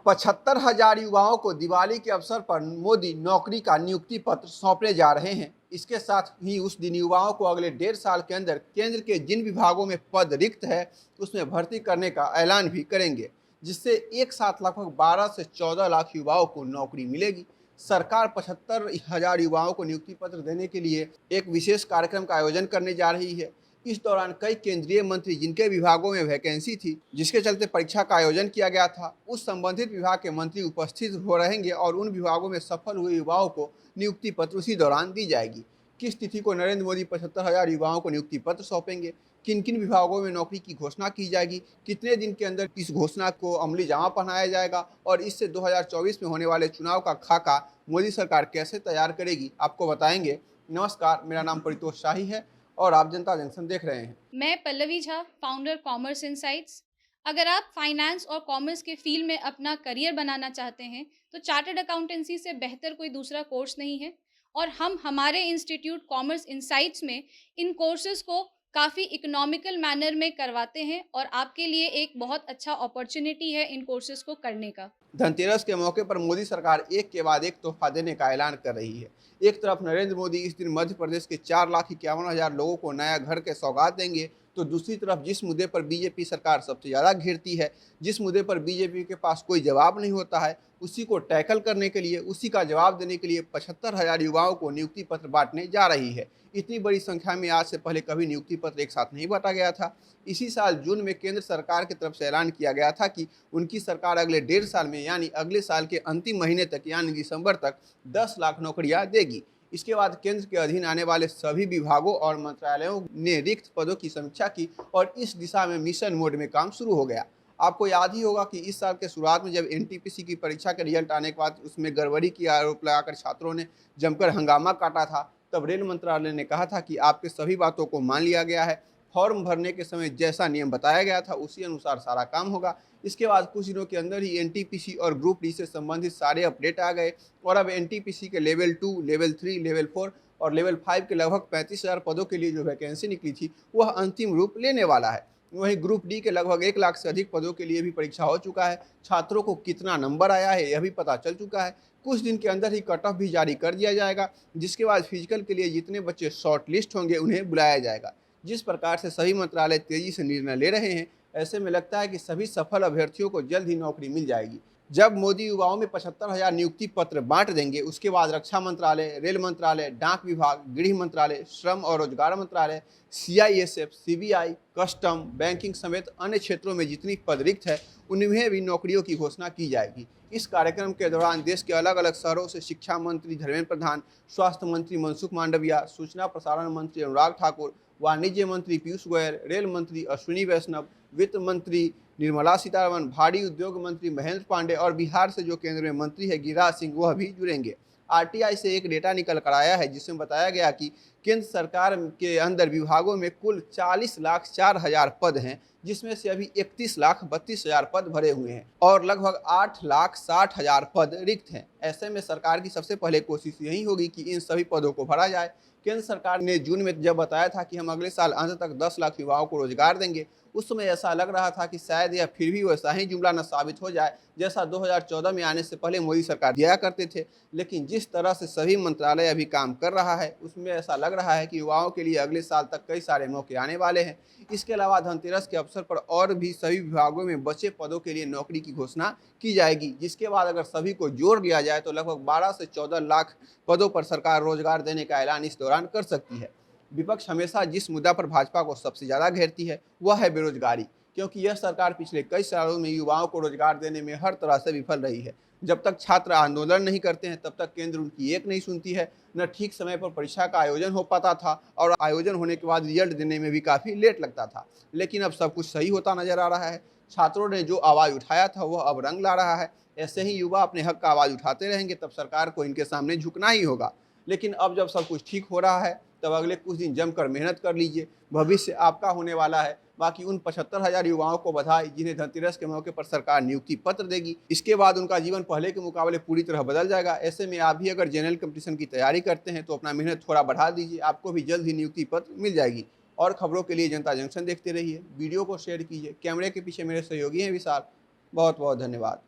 75,000 युवाओं को दिवाली के अवसर पर मोदी नौकरी का नियुक्ति पत्र सौंपने जा रहे हैं। इसके साथ ही उस दिन युवाओं को अगले 1.5 साल के अंदर केंद्र के जिन विभागों में पद रिक्त है उसमें भर्ती करने का ऐलान भी करेंगे, जिससे एक साथ लगभग 12 से 14 लाख युवाओं को नौकरी मिलेगी। सरकार 75,000 युवाओं को नियुक्ति पत्र देने के लिए एक विशेष कार्यक्रम का आयोजन करने जा रही है। इस दौरान कई केंद्रीय मंत्री जिनके विभागों में वैकेंसी थी, जिसके चलते परीक्षा का आयोजन किया गया था, उस संबंधित विभाग के मंत्री उपस्थित हो रहेंगे और उन विभागों में सफल हुए युवाओं को नियुक्ति पत्र उसी दौरान दी जाएगी। किस तिथि को नरेंद्र मोदी 75,000 युवाओं को नियुक्ति पत्र सौंपेंगे, किन किन विभागों में नौकरी की घोषणा की जाएगी, कितने दिन के अंदर इस घोषणा को अमली जामा पहनाया जाएगा और इससे 2024 में होने वाले चुनाव का खाका मोदी सरकार कैसे तैयार करेगी, आपको बताएंगे। नमस्कार, मेरा नाम परितोष शाही है और आप जनता जंक्शन देख रहे हैं। मैं Pallavi Jha, founder commerce insights. अगर आप फाइनेंस और कॉमर्स के फील्ड में अपना करियर बनाना चाहते हैं, तो चार्टर्ड अकाउंटेंसी से बेहतर कोई दूसरा कोर्स नहीं है और हम हमारे इंस्टीट्यूट कॉमर्स इनसाइट्स में इन कोर्सेज़ को काफ़ी इकोनॉमिकल मैनर में करवाते हैं और आपके लिए एक बहुत अच्छा अपॉर्च्युनिटी है इन कोर्सेज़ को करने का। धनतेरस के मौके पर मोदी सरकार एक के बाद एक तोहफा देने का ऐलान कर रही है। एक तरफ नरेंद्र मोदी इस दिन मध्य प्रदेश के 4,51,000 लोगों को नया घर के सौगात देंगे, तो दूसरी तरफ जिस मुद्दे पर बीजेपी सरकार सबसे ज़्यादा घिरती है, जिस मुद्दे पर बीजेपी के पास कोई जवाब नहीं होता है, उसी को टैकल करने के लिए, उसी का जवाब देने के लिए 75,000 युवाओं को नियुक्ति पत्र बांटने जा रही है। इतनी बड़ी संख्या में आज से पहले कभी नियुक्ति पत्र एक साथ नहीं बांटा गया था। इसी साल जून में केंद्र सरकार की तरफ से ऐलान किया गया था कि उनकी सरकार अगले 1.5 साल में यानी अगले साल के अंतिम महीने तक यानी दिसंबर तक 10 लाख नौकरियां देगी। इसके बाद केंद्र के अधीन आने वाले सभी विभागों और मंत्रालयों ने रिक्त पदों की समीक्षा की और इस दिशा में मिशन मोड में काम शुरू हो गया। आपको याद ही होगा कि इस साल के शुरुआत में जब एनटीपीसी की परीक्षा के रिजल्ट आने के बाद उसमें गड़बड़ी की आरोप लगाकर छात्रों ने जमकर हंगामा काटा था, तब रेल मंत्रालय ने कहा था कि आपके सभी बातों को मान लिया गया है, फॉर्म भरने के समय जैसा नियम बताया गया था उसी अनुसार सारा काम होगा। इसके बाद कुछ दिनों के अंदर ही एनटीपीसी और ग्रुप डी से संबंधित सारे अपडेट आ गए और अब एनटीपीसी के लेवल 2, लेवल 3, लेवल 4 और लेवल 5 के लगभग 35,000 पदों के लिए जो वैकेंसी निकली थी वह अंतिम रूप लेने वाला है। वहीं ग्रुप डी के लगभग 1 लाख से अधिक पदों के लिए भी परीक्षा हो चुका है। छात्रों को कितना नंबर आया है यह भी पता चल चुका है। कुछ दिन के अंदर ही कट ऑफ भी जारी कर दिया जाएगा, जिसके बाद फिजिकल के लिए जितने बच्चे शॉर्ट लिस्ट होंगे उन्हें बुलाया जाएगा। जिस प्रकार से सभी मंत्रालय तेजी से निर्णय ले रहे हैं, ऐसे में लगता है कि सभी सफल अभ्यर्थियों को जल्द ही नौकरी मिल जाएगी। जब मोदी युवाओं में 75,000 नियुक्ति पत्र बांट देंगे, उसके बाद रक्षा मंत्रालय, रेल मंत्रालय, डाक विभाग, गृह मंत्रालय, श्रम और रोजगार मंत्रालय, सीआईएसएफ, सीबीआई, कस्टम, बैंकिंग समेत अन्य क्षेत्रों में जितनी पद रिक्त है उनमें भी नौकरियों की घोषणा की जाएगी। इस कार्यक्रम के दौरान देश के अलग अलग शहरों से शिक्षा मंत्री धर्मेंद्र प्रधान, स्वास्थ्य मंत्री मनसुख मांडविया, सूचना प्रसारण मंत्री अनुराग ठाकुर, वाणिज्य मंत्री पीयूष गोयल, रेल मंत्री अश्विनी वैष्णव, वित्त मंत्री निर्मला सीतारमण, भारी उद्योग मंत्री महेंद्र पांडे और बिहार से जो केंद्र में मंत्री है गिरिराज सिंह, वह भी जुड़ेंगे। आरटीआई से एक डेटा निकल कर आया है जिसमें बताया गया कि केंद्र सरकार के अंदर विभागों में कुल 40,04,000 पद हैं, जिसमें से अभी 31,32,000 पद भरे हुए हैं और लगभग 8,60,000 पद रिक्त हैं। ऐसे में सरकार की सबसे पहले कोशिश यही होगी कि इन सभी पदों को भरा जाए। केंद्र सरकार ने जून में जब बताया था कि हम अगले साल अंत तक 10 लाख युवाओं को रोजगार देंगे, उस समय ऐसा लग रहा था कि शायद यह फिर भी वैसा ही जुमला न साबित हो जाए जैसा 2014 में आने से पहले मोदी सरकार दिया करते थे। लेकिन जिस तरह से सभी मंत्रालय अभी काम कर रहा है उसमें ऐसा लग रहा है कि युवाओं के लिए अगले साल तक कई सारे मौके आने वाले हैं। इसके अलावा धनतेरस के अवसर पर और भी सभी विभागों में बचे पदों के लिए नौकरी की घोषणा की जाएगी, जिसके बाद अगर सभी को जोड़ लिया जाए तो लगभग 12 से 14 लाख पदों पर सरकार रोजगार देने का ऐलान इस दौरान कर सकती है। विपक्ष हमेशा जिस मुद्दा पर भाजपा को सबसे ज़्यादा घेरती है वह है बेरोजगारी, क्योंकि यह सरकार पिछले कई सालों में युवाओं को रोजगार देने में हर तरह से विफल रही है। जब तक छात्र आंदोलन नहीं करते हैं तब तक केंद्र उनकी एक नहीं सुनती है, न ठीक समय पर परीक्षा का आयोजन हो पाता था और आयोजन होने के बाद रिजल्ट देने में भी काफ़ी लेट लगता था। लेकिन अब सब कुछ सही होता नजर आ रहा है। छात्रों ने जो आवाज़ उठाया था वह अब रंग ला रहा है। ऐसे ही युवा अपने हक का आवाज़ उठाते रहेंगे तब सरकार को इनके सामने झुकना ही होगा। लेकिन अब जब सब कुछ ठीक हो रहा है तब अगले कुछ दिन जमकर मेहनत कर लीजिए, भविष्य आपका होने वाला है। बाकी उन 75,000 युवाओं को बधाई जिन्हें धनतेरस के मौके पर सरकार नियुक्ति पत्र देगी। इसके बाद उनका जीवन पहले के मुकाबले पूरी तरह बदल जाएगा। ऐसे में आप भी अगर जनरल कंपटीशन की तैयारी करते हैं तो अपना मेहनत थोड़ा बढ़ा दीजिए, आपको भी जल्द ही नियुक्ति पत्र मिल जाएगी। और खबरों के लिए जनता जंक्शन देखते रहिए, वीडियो को शेयर कीजिए। कैमरे के पीछे मेरे सहयोगी हैं विशाल। बहुत बहुत धन्यवाद।